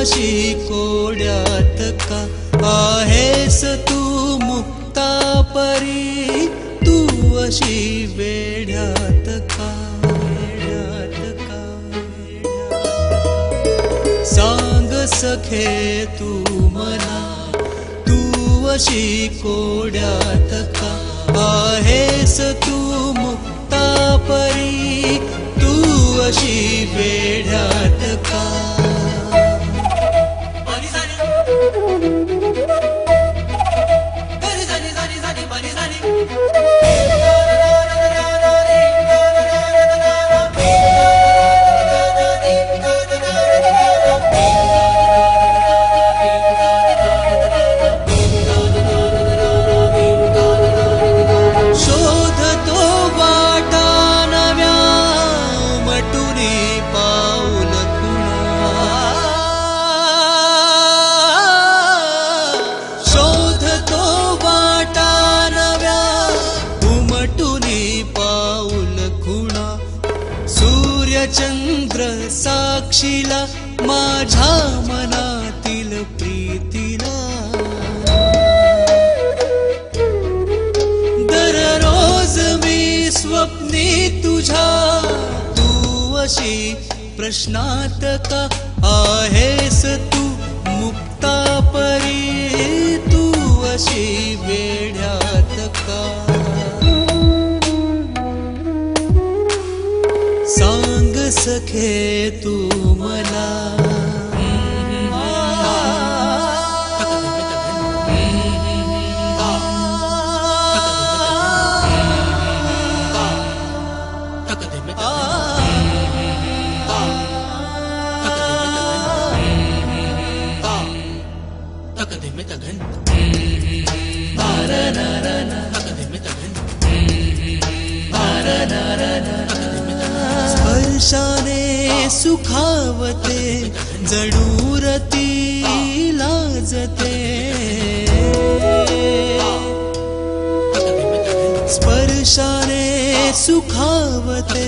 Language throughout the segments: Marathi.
अशी कोड्यात का आहेस तू मुक्ता परी, तू अशी वेड्यात का, वेड्यात का, सांग सखे तू मला, तू अशी कोड्यात का आहेस तू मुक्ता परी, तू अशी वेड्यात का। चंद्र साक्षीला माझ्या मनातील प्रीतीला, दररोज मी स्वप्नी तुझ्या, तू अशी प्रश्नात का आहेस तू मुक्ता परी, तू अशी वेड्यात का। सांग सखे तू मला, स्पर्शाने सुखावते जणू रती लाजते, स्पर्शाने सुखावते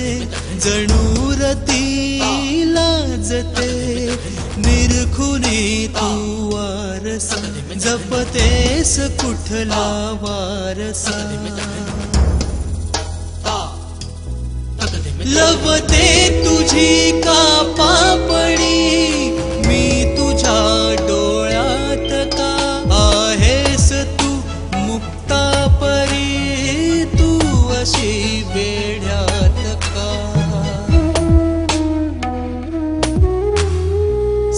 जणू रती लाजते, निरखुनी तू वारसा जपतेस कुठला वारसा, लवते तुझी का पापडी, मी तुझ्या डोळ्यात का आहेस तू मुक्ता परी, तू अशी वेड्यात का।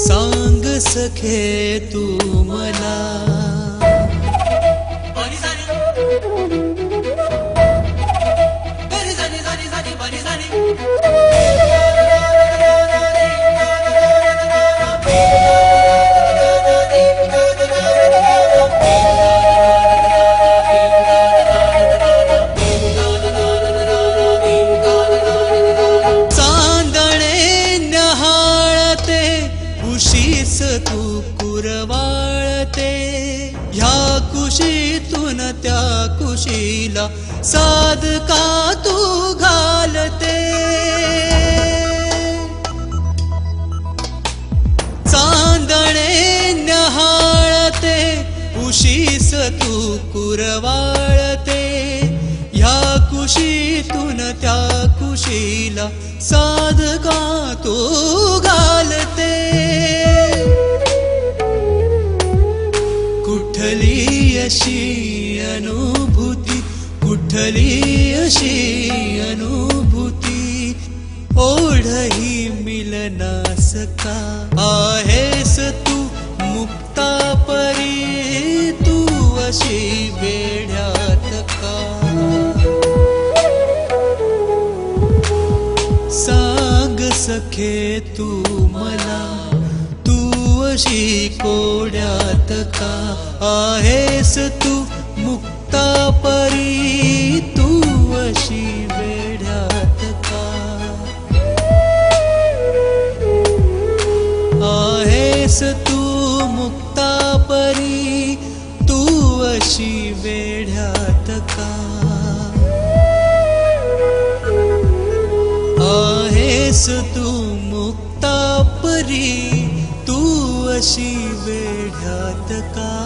सांग सखे तू मला, तू कुरवाळते, ह्या कुशीतून त्या कुशीला साध का तू घालते, चांदणे न्याहाळते उशीस तू कुरवाळते, ह्या कुशीतून त्या कुशीला साध का तू घालते। कुठली अशी अनुभूती, कुठली अशी अनुभूती, ओढही मिलनास का आहेस तू मुक्ता परी, तू अशी वेड्यात का। सांग सखे तू मला, तू अशी कोड्यात का आहेस तू मुक्ता परी, तू अशी वेड्यात का आहेस तू मुक्ता परी, तू अशी वेड्यात का आहेस तू मुक्ता परी, तू अशी वेड्यात का